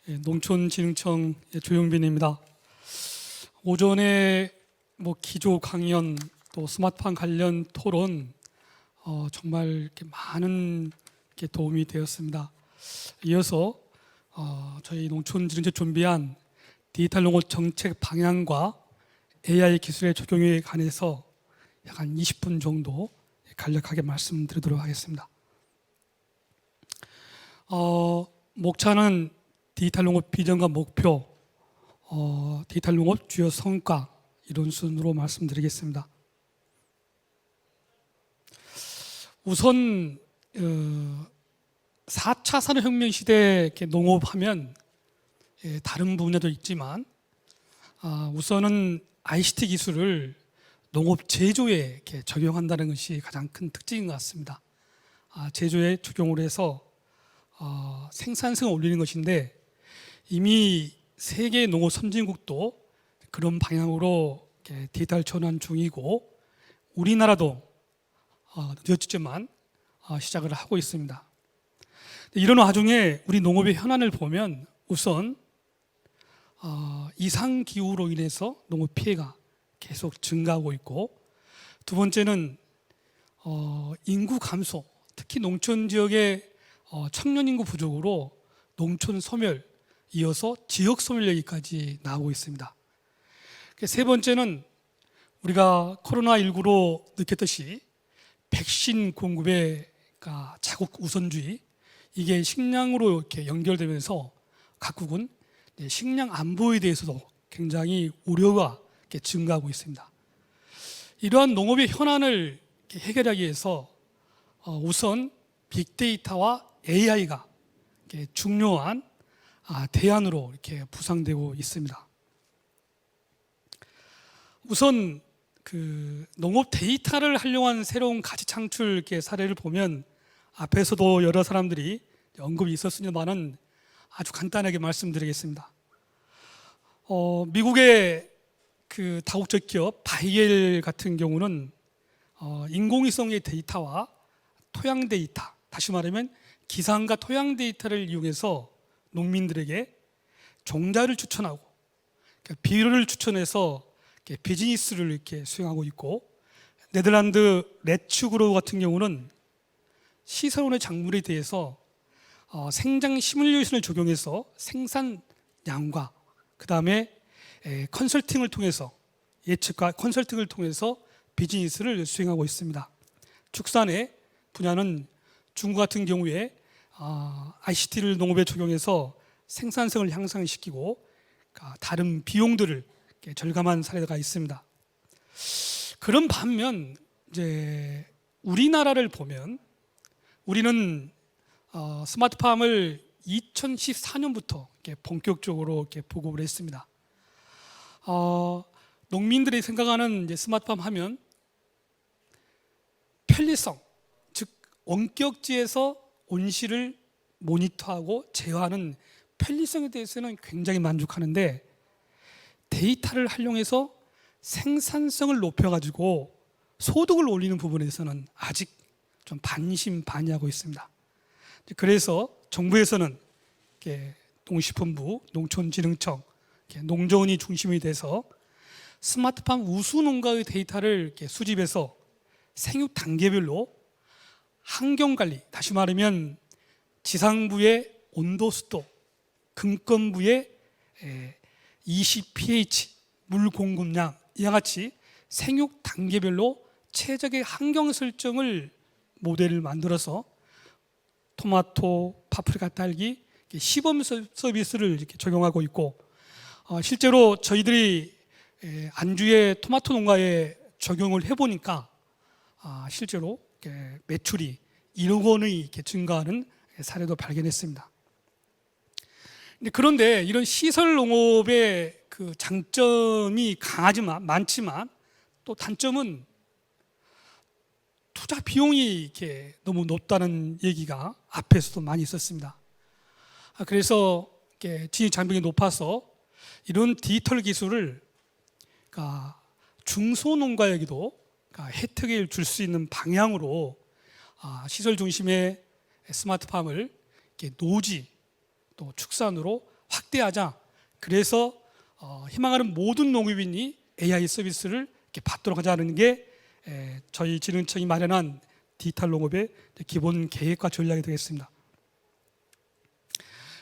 농촌진흥청 조용빈입니다. 오전에 기조 강연 또 스마트팜 관련 토론 정말 이렇게 많은 도움이 되었습니다. 이어서 저희 농촌진흥청 준비한 디지털 농업 정책 방향과 AI 기술의 적용에 관해서 약 한 20분 정도 간략하게 말씀드리도록 하겠습니다. 목차는 디지털 농업 비전과 목표, 디지털 농업 주요 성과 이런 순으로 말씀드리겠습니다. 우선 4차 산업혁명 시대 농업하면 다른 분야도 있지만 우선은 ICT 기술을 농업 제조에 적용한다는 것이 가장 큰 특징인 것 같습니다. 제조에 적용을 해서 생산성을 올리는 것인데 이미 세계 농업 선진국도 그런 방향으로 디지털 전환 중이고 우리나라도 늦었지만 시작을 하고 있습니다. 이런 와중에 우리 농업의 현안을 보면 우선 이상기후로 인해서 농업 피해가 계속 증가하고 있고, 두 번째는 인구 감소, 특히 농촌 지역의 청년 인구 부족으로 농촌 소멸, 이어서 지역 소멸 얘기까지 나오고 있습니다. 세 번째는 우리가 코로나19로 느꼈듯이 백신 공급의 자국 우선주의, 이게 식량으로 이렇게 연결되면서 각국은 식량 안보에 대해서도 굉장히 우려가 증가하고 있습니다. 이러한 농업의 현안을 해결하기 위해서 우선 빅데이터와 AI가 중요한 대안으로 이렇게 부상되고 있습니다. 우선 농업 데이터를 활용한 새로운 가치 창출 사례를 보면 앞에서도 여러 사람들이 언급이 있었으니만은 아주 간단하게 말씀드리겠습니다. 미국의 다국적 기업 바이엘 같은 경우는 인공위성의 데이터와 토양 데이터, 다시 말하면 기상과 토양 데이터를 이용해서 농민들에게 종자를 추천하고 비료를 추천해서 비즈니스를 이렇게 수행하고 있고, 네덜란드 레츠그로우 같은 경우는 시설원의 작물에 대해서 생장 시뮬레이션을 적용해서 생산량과 그 다음에 컨설팅을 통해서 예측과 컨설팅을 통해서 비즈니스를 수행하고 있습니다. 축산의 분야는 중국 같은 경우에 ICT를 농업에 적용해서 생산성을 향상시키고 다른 비용들을 절감한 사례가 있습니다. 그런 반면 이제 우리나라를 보면 우리는 스마트팜을 2014년부터 본격적으로 보급을 했습니다. 농민들이 생각하는 이제 스마트팜 하면 편리성, 즉 원격지에서 온실을 모니터하고 제어하는 편리성에 대해서는 굉장히 만족하는데, 데이터를 활용해서 생산성을 높여가지고 소득을 올리는 부분에서는 아직 좀 반신반의하고 있습니다. 그래서 정부에서는 농식품부, 농촌진흥청, 농조원이 중심이 돼서 스마트팜 우수 농가의 데이터를 수집해서 생육 단계별로 환경관리, 다시 말하면 지상부의 온도, 습도, 근권부의 20pH, 물 공급량, 이와 같이 생육 단계별로 최적의 환경 설정을 모델을 만들어서 토마토, 파프리카, 딸기 시범 서비스를 이렇게 적용하고 있고, 실제로 저희들이 안주의 토마토 농가에 적용을 해보니까 실제로 매출이 1억 원의 증가하는 사례도 발견했습니다. 그런데 이런 시설 농업의 장점이 많지만 또 단점은 투자 비용이 이렇게 너무 높다는 얘기가 앞에서도 많이 있었습니다. 그래서 진입 장벽이 높아서 이런 디지털 기술을 중소농가에게도 혜택을 줄 수 있는 방향으로 시설 중심의 스마트팜을 노지 또 축산으로 확대하자. 그래서 희망하는 모든 농업인이 AI 서비스를 이렇게 받도록 하자는 게 저희 진흥청이 마련한 디지털 농업의 기본 계획과 전략이 되겠습니다.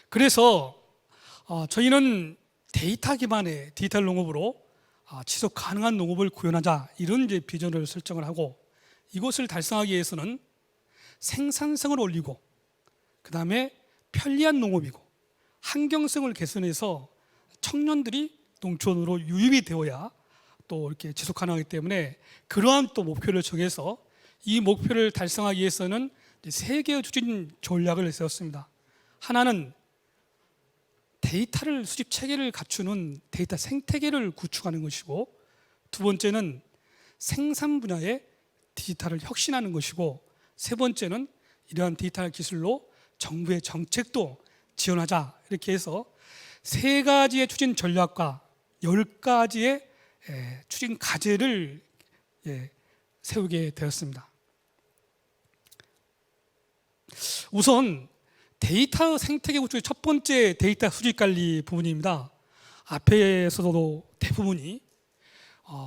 그래서 저희는 데이터 기반의 디지털 농업으로 지속 가능한 농업을 구현하자, 이런 이제 비전을 설정을 하고, 이것을 달성하기 위해서는 생산성을 올리고, 그 다음에 편리한 농업이고, 환경성을 개선해서 청년들이 농촌으로 유입이 되어야 또 이렇게 지속 가능하기 때문에, 그러한 또 목표를 정해서 이 목표를 달성하기 위해서는 세 개의 추진 전략을 세웠습니다. 하나는 데이터를 수집 체계를 갖추는 데이터 생태계를 구축하는 것이고, 두 번째는 생산 분야의 디지털을 혁신하는 것이고, 세 번째는 이러한 디지털 기술로 정부의 정책도 지원하자. 이렇게 해서 세 가지의 추진 전략과 10가지의 추진 과제를 세우게 되었습니다. 우선 데이터 생태계 구축의 첫 번째 데이터 수집 관리 부분입니다. 앞에서도 대부분이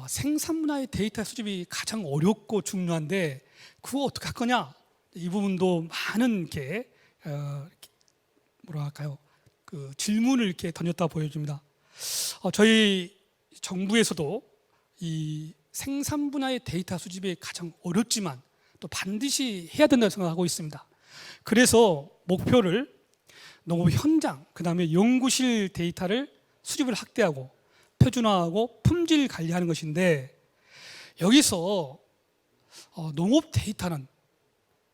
생산 분야의 데이터 수집이 가장 어렵고 중요한데 그거 어떻게 할 거냐, 이 부분도 많은 게 뭐랄까요, 그 질문을 이렇게 던졌다 보여집니다. 저희 정부에서도 이 생산 분야의 데이터 수집이 가장 어렵지만 또 반드시 해야 된다고 생각하고 있습니다. 그래서 목표를 농업 현장, 그 다음에 연구실 데이터를 수집을 확대하고 표준화하고 품질 관리하는 것인데, 여기서 농업 데이터는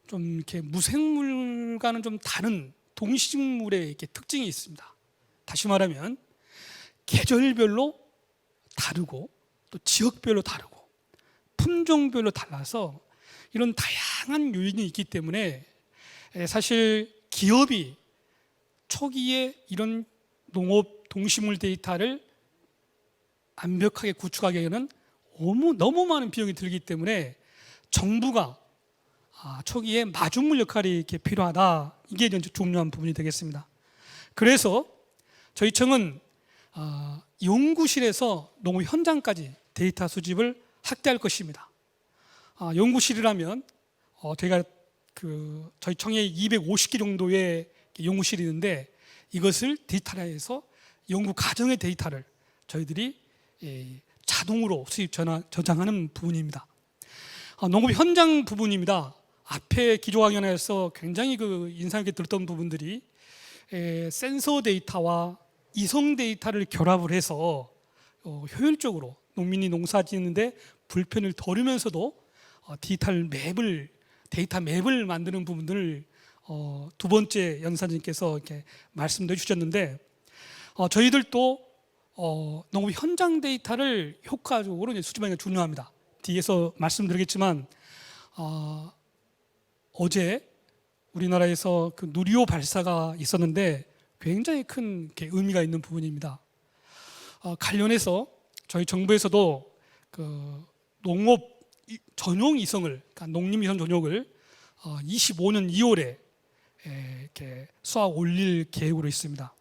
좀 이렇게 무생물과는 좀 다른 동식물의 이렇게 특징이 있습니다. 다시 말하면 계절별로 다르고 또 지역별로 다르고 품종별로 달라서 이런 다양한 요인이 있기 때문에 사실 기업이 초기에 이런 농업 동식물 데이터를 완벽하게 구축하기에는 너무 많은 비용이 들기 때문에 정부가 초기에 마중물 역할이 이렇게 필요하다. 이게 중요한 부분이 되겠습니다. 그래서 저희 청은 연구실에서 농업 현장까지 데이터 수집을 확대할 것입니다. 연구실이라면 저희가 저희 청에 250개 정도의 연구실이 있는데, 이것을 디지털화해서 연구 과정의 데이터를 저희들이 자동으로 수집 저장하는 부분입니다. 농업 현장 부분입니다. 앞에 기조 강연에서 굉장히 인상 깊게 들었던 부분들이 센서 데이터와 이성 데이터를 결합을 해서 효율적으로 농민이 농사 짓는데 불편을 덜으면서도 데이터 맵을 만드는 부분들을 두 번째 연사님께서 이렇게 말씀도 해주셨는데, 저희들도 농업 현장 데이터를 효과적으로 수집하는 게 중요합니다. 뒤에서 말씀드리겠지만 어제 우리나라에서 그 누리호 발사가 있었는데 굉장히 큰 의미가 있는 부분입니다. 관련해서 저희 정부에서도 그 농업 전용 위성을, 그러니까 농림위성 전용을 25년 2월에 이렇게 쏘아 올릴 계획으로 있습니다.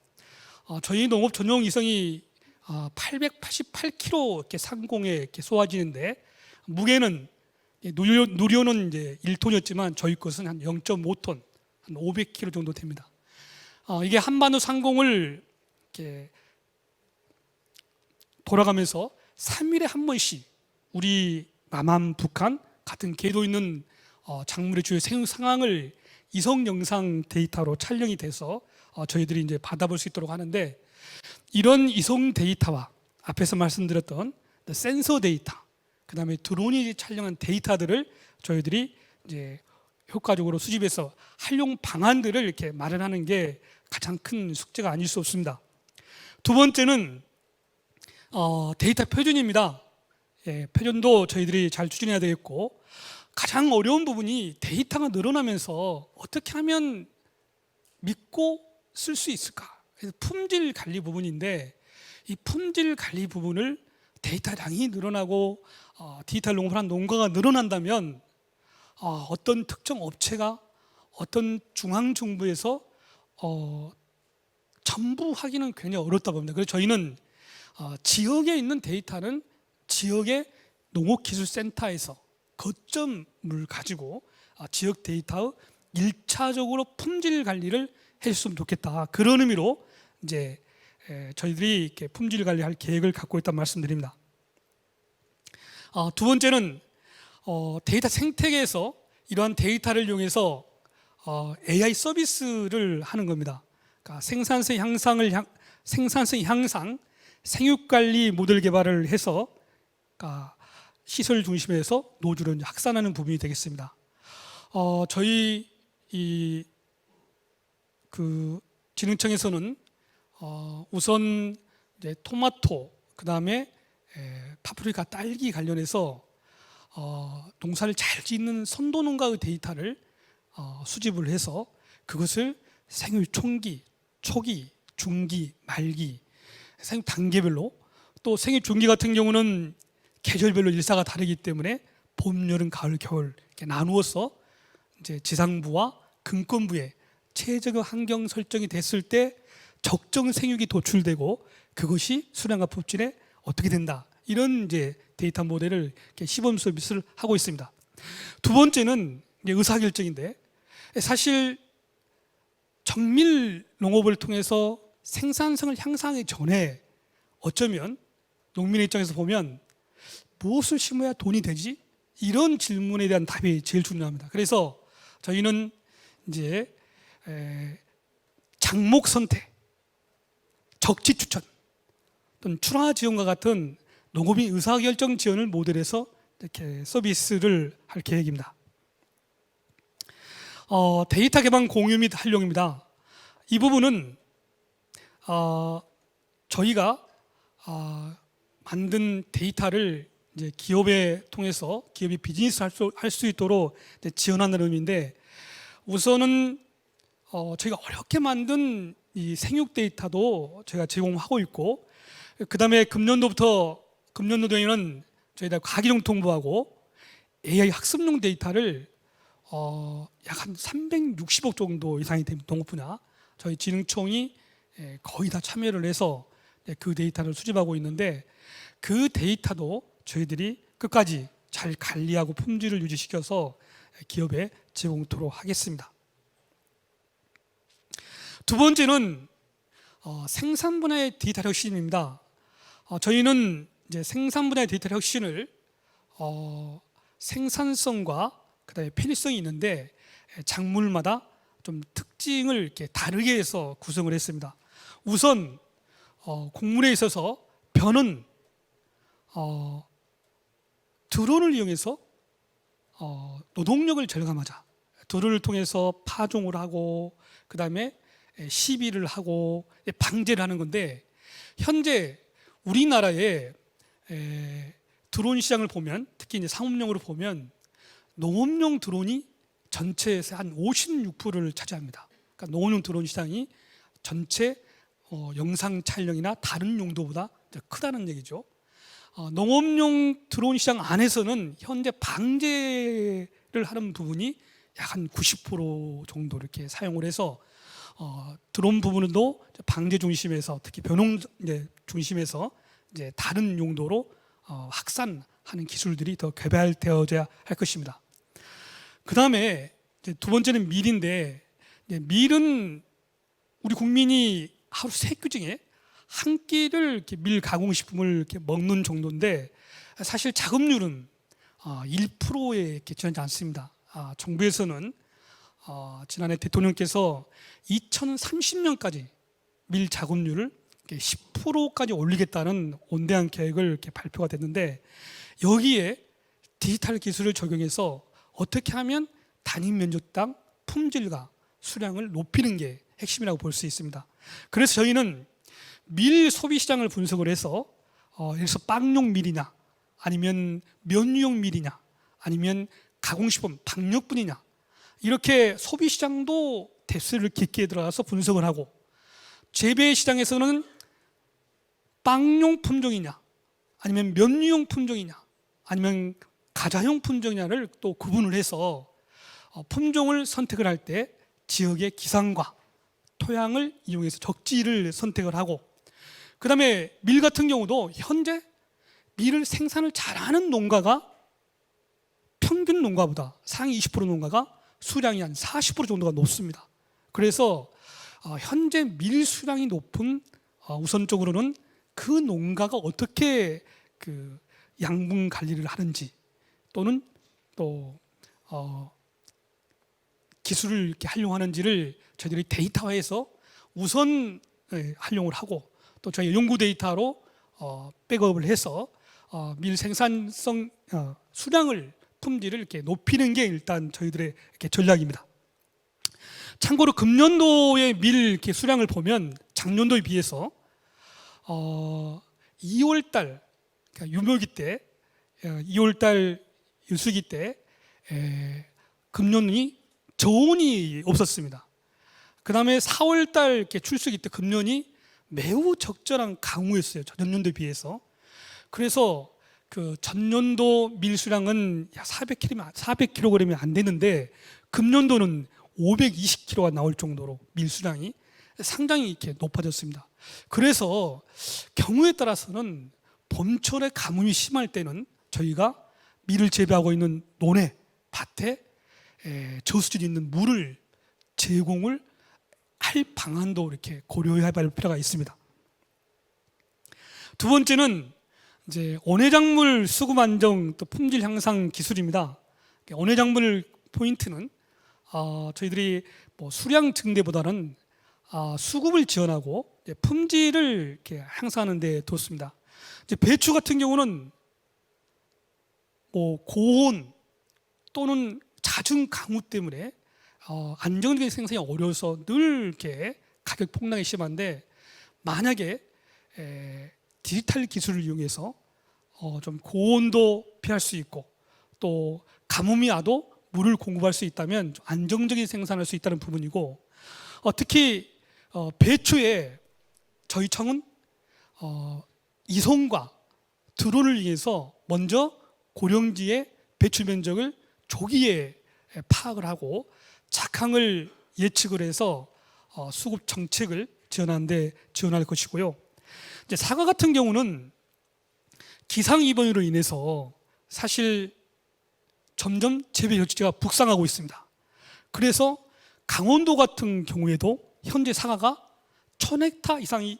저희 농업 전용 위성이 888km 이렇게 상공에 이렇게 쏘아지는데, 무게는 누리호는 이제 1톤이었지만 저희 것은 한 0.5톤, 한 500kg 정도 됩니다. 이게 한반도 상공을 이렇게 돌아가면서 3일에 한 번씩 우리 남한, 북한 같은 궤도 있는 작물의 주요 생육 상황을 이성 영상 데이터로 촬영이 돼서 저희들이 이제 받아볼 수 있도록 하는데, 이런 이성 데이터와 앞에서 말씀드렸던 센서 데이터, 그 다음에 드론이 촬영한 데이터들을 저희들이 이제 효과적으로 수집해서 활용 방안들을 이렇게 마련하는 게 가장 큰 숙제가 아닐 수 없습니다. 두 번째는 데이터 표준입니다. 표준도 저희들이 잘 추진해야 되겠고, 가장 어려운 부분이 데이터가 늘어나면서 어떻게 하면 믿고 쓸 수 있을까? 그래서 품질 관리 부분인데, 이 품질 관리 부분을 데이터량이 늘어나고 디지털 농업을 한 농가가 늘어난다면 어떤 특정 업체가 어떤 중앙정부에서 전부 하기는 굉장히 어렵다 봅니다. 그래서 저희는 지역에 있는 데이터는 지역의 농업기술센터에서 거점을 가지고 지역 데이터의 1차적으로 품질 관리를 해줬으면 좋겠다. 그런 의미로 이제 저희들이 이렇게 품질 관리할 계획을 갖고 있다는 말씀드립니다. 두 번째는 데이터 생태계에서 이러한 데이터를 이용해서 AI 서비스를 하는 겁니다. 그러니까 생산성 향상, 생육 관리 모델 개발을 해서 그러니까 시설 중심에서 노주를 확산하는 부분이 되겠습니다. 저희 진흥청에서는 우선 이제 토마토, 그 다음에 파프리카, 딸기 관련해서 농사를 잘 짓는 선도 농가의 데이터를 수집을 해서 그것을 생육 총기, 초기, 중기, 말기, 생육 단계별로, 또 생육 중기 같은 경우는 계절별로 일사가 다르기 때문에 봄, 여름, 가을, 겨울 이렇게 나누어서 이제 지상부와 근권부에 최적의 환경 설정이 됐을 때 적정 생육이 도출되고 그것이 수량과 품질에 어떻게 된다, 이런 이제 데이터 모델을 이렇게 시범 서비스를 하고 있습니다. 두 번째는 이제 의사결정인데, 사실 정밀 농업을 통해서 생산성을 향상하기 전에 어쩌면 농민의 입장에서 보면 무엇을 심어야 돈이 되지? 이런 질문에 대한 답이 제일 중요합니다. 그래서 저희는 이제 작목 선택, 적지 추천 또는 출하 지원과 같은 농업인 의사결정 지원을 모델해서 이렇게 서비스를 할 계획입니다. 데이터 개방 공유 및 활용입니다. 이 부분은 저희가 만든 데이터를 이제 기업에 통해서 기업이 비즈니스 할 수 있도록 지원하는 의미인데, 우선은 저희가 어렵게 만든 이 생육 데이터도 저희가 제공하고 있고, 그 다음에 금년도에는 저희가 가기종 통보하고 AI 학습용 데이터를 약 한 360억 정도 이상이 됩니다. 농업 분야 저희 진흥청이 거의 다 참여를 해서 그 데이터를 수집하고 있는데, 그 데이터도 저희들이 끝까지 잘 관리하고 품질을 유지시켜서 기업에 제공토록 하겠습니다. 두 번째는 생산 분야의 데이터 혁신입니다. 저희는 이제 생산 분야의 데이터 혁신을 생산성과 그다음에 편의성이 있는데 작물마다 좀 특징을 이렇게 다르게 해서 구성을 했습니다. 우선 곡물에 있어서 벼는 드론을 이용해서 노동력을 절감하자. 드론을 통해서 파종을 하고 그 다음에 시비를 하고 방제를 하는 건데, 현재 우리나라의 드론 시장을 보면, 특히 이제 상업용으로 보면 농업용 드론이 전체에서 한 56%를 차지합니다. 그러니까 농업용 드론 시장이 전체 영상 촬영이나 다른 용도보다 크다는 얘기죠. 농업용 드론 시장 안에서는 현재 방제를 하는 부분이 약 한 90% 정도 이렇게 사용을 해서 드론 부분도 방제 중심에서, 특히 변홍 중심에서 이제 다른 용도로 확산하는 기술들이 더 개발되어져야 할 것입니다. 그 다음에 두 번째는 밀인데, 밀은 우리 국민이 하루 3끼 중에 한 끼를 이렇게 밀 가공식품을 이렇게 먹는 정도인데, 사실 자급률은 1%에 이렇게 지나지 않습니다. 정부에서는 지난해 대통령께서 2030년까지 밀 자급률을 10%까지 올리겠다는 원대한 계획을 이렇게 발표가 됐는데, 여기에 디지털 기술을 적용해서 어떻게 하면 단위 면적당 품질과 수량을 높이는 게 핵심이라고 볼 수 있습니다. 그래서 저희는 밀 소비 시장을 분석을 해서 예를 들어서 빵용 밀이냐, 아니면 면류용 밀이냐, 아니면 가공식품 박력분이냐, 이렇게 소비 시장도 뎁스를 깊게 들어가서 분석을 하고, 재배 시장에서는 빵용 품종이냐, 아니면 면류용 품종이냐, 아니면 가자용 품종이냐를 또 구분을 해서 품종을 선택을 할 때 지역의 기상과 토양을 이용해서 적지를 선택을 하고, 그 다음에 밀 같은 경우도 현재 밀을 생산을 잘하는 농가가 평균 농가보다 상위 20% 농가가 수량이 한 40% 정도가 높습니다. 그래서 현재 밀 수량이 높은 우선적으로는 그 농가가 어떻게 그 양분 관리를 하는지, 또는 또 기술을 이렇게 활용하는지를 저희들이 데이터화해서 우선 활용을 하고, 또 저희 연구 데이터로 백업을 해서 밀 생산성 수량을, 품질을 이렇게 높이는 게 일단 저희들의 이렇게 전략입니다. 참고로 금년도의 밀 이렇게 수량을 보면 작년도에 비해서 2월달, 그러니까 유묘기 때, 2월달 유수기 때 금년이 저온이 없었습니다. 그 다음에 4월달 이렇게 출수기 때 금년이 매우 적절한 강우였어요, 전년도에 비해서. 그래서 그 전년도 밀 수량은 400kg이 안 되는데 금년도는 520kg가 나올 정도로 밀 수량이 상당히 이렇게 높아졌습니다. 그래서 경우에 따라서는 봄철에 가뭄이 심할 때는 저희가 밀을 재배하고 있는 논에, 밭에 저수질이 있는 물을 제공을 할 방안도 이렇게 고려해야 할 필요가 있습니다. 두 번째는 이제 온해작물 수급 안정 또 품질 향상 기술입니다. 온해작물 포인트는 저희들이 뭐 수량 증대보다는 수급을 지원하고 품질을 이렇게 향상하는 데 뒀습니다. 이제 배추 같은 경우는 뭐 고온 또는 잦은 강우 때문에 안정적인 생산이 어려워서 늘 이렇게 가격 폭락이 심한데, 만약에 디지털 기술을 이용해서 좀 고온도 피할 수 있고 또 가뭄이 와도 물을 공급할 수 있다면 좀 안정적인 생산할 수 있다는 부분이고, 특히 배추에 저희 청은 이송과 드론을 이용해서 먼저 고령지의 배출 면적을 조기에 파악을 하고 작황을 예측을 해서 수급 정책을 지원할 것이고요. 이제 사과 같은 경우는 기상이변으로 인해서 사실 점점 재배 적지가 북상하고 있습니다. 그래서 강원도 같은 경우에도 현재 사과가 1000헥타 이상이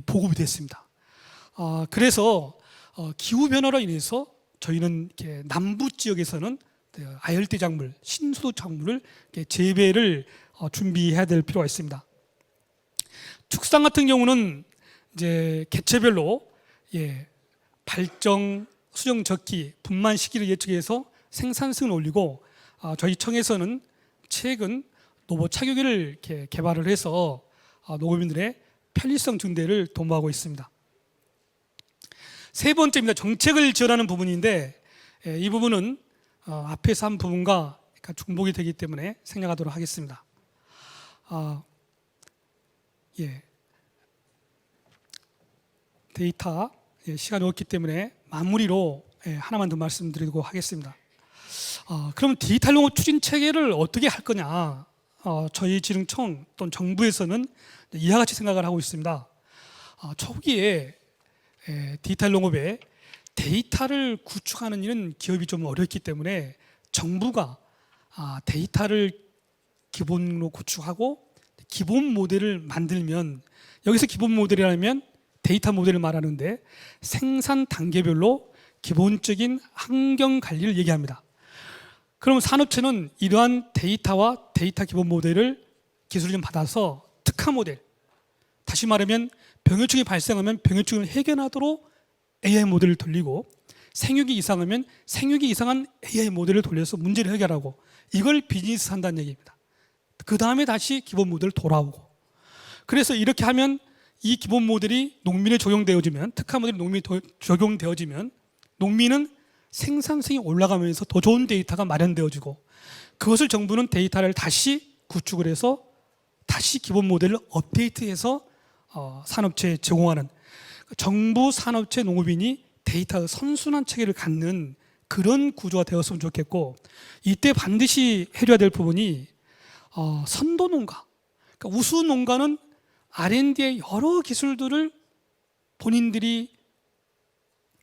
보급이 됐습니다. 그래서 기후 변화로 인해서 저희는 이렇게 남부 지역에서는 아열대 작물, 신소도 작물을 재배를 준비해야 될 필요가 있습니다. 축산 같은 경우는 이제 개체별로 발정, 수정 적기, 분만 시기를 예측해서 생산성을 올리고, 저희 청에서는 최근 로봇 착유기를 이렇게 개발을 해서 농업인들의 편리성 증대를 도모하고 있습니다. 세 번째입니다. 정책을 지원하는 부분인데, 이 부분은 앞에서 한 부분과 중복이 되기 때문에 생략하도록 하겠습니다. 데이터 시간이 없기 때문에 마무리로 하나만 더 말씀드리고 하겠습니다. 그럼 디지털 농업 추진 체계를 어떻게 할 거냐? 저희 지능청 또는 정부에서는 이와 같이 생각을 하고 있습니다. 초기에 디지털 농업에 데이터를 구축하는 일은 기업이 좀 어렵기 때문에 정부가 데이터를 기본으로 구축하고 기본 모델을 만들면, 여기서 기본 모델이라면 데이터 모델을 말하는데 생산 단계별로 기본적인 환경 관리를 얘기합니다. 그럼 산업체는 이러한 데이터와 데이터 기본 모델을 기술을 좀 받아서 특화 모델, 다시 말하면 병해충이 발생하면 병해충을 해결하도록 AI 모델을 돌리고, 생육이 이상하면 생육이 이상한 AI 모델을 돌려서 문제를 해결하고, 이걸 비즈니스 한다는 얘기입니다. 그 다음에 다시 기본 모델을 돌아오고, 그래서 이렇게 하면 이 기본 모델이 농민에 적용되어지면, 특화 모델이 농민에 적용되어지면 농민은 생산성이 올라가면서 더 좋은 데이터가 마련되어지고, 그것을 정부는 데이터를 다시 구축을 해서 다시 기본 모델을 업데이트해서 산업체에 제공하는, 정부, 산업체, 농업인이 데이터 선순환 체계를 갖는 그런 구조가 되었으면 좋겠고, 이때 반드시 해줘야 될 부분이 선도 농가, 그러니까 우수 농가는 R&D의 여러 기술들을 본인들이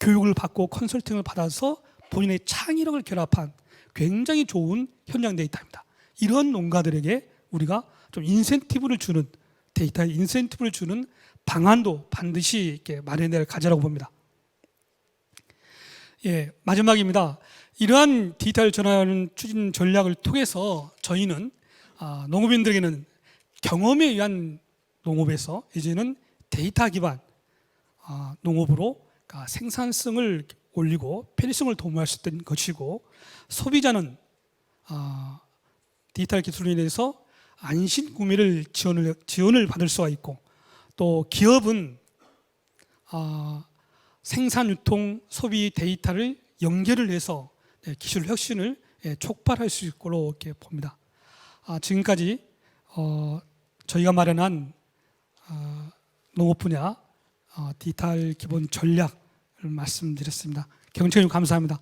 교육을 받고 컨설팅을 받아서 본인의 창의력을 결합한 굉장히 좋은 현장 데이터입니다. 이런 농가들에게 우리가 좀 인센티브를 주는, 데이터에 인센티브를 주는 방안도 반드시 이렇게 마련될 과제라고 봅니다. 예, 마지막입니다. 이러한 디지털 전환 추진 전략을 통해서 저희는 농업인들에게는 경험에 의한 농업에서 이제는 데이터 기반 농업으로 생산성을 올리고 편의성을 도모할 수 있는 것이고, 소비자는 디지털 기술로 인해서 안심 구매를 지원을 받을 수가 있고, 또 기업은 생산, 유통, 소비 데이터를 연결을 해서 기술 혁신을 촉발할 수 있을 거로 이렇게 봅니다. 지금까지 저희가 마련한 농업 분야 디지털 기본 전략을 말씀드렸습니다. 경청해 주셔서 감사합니다.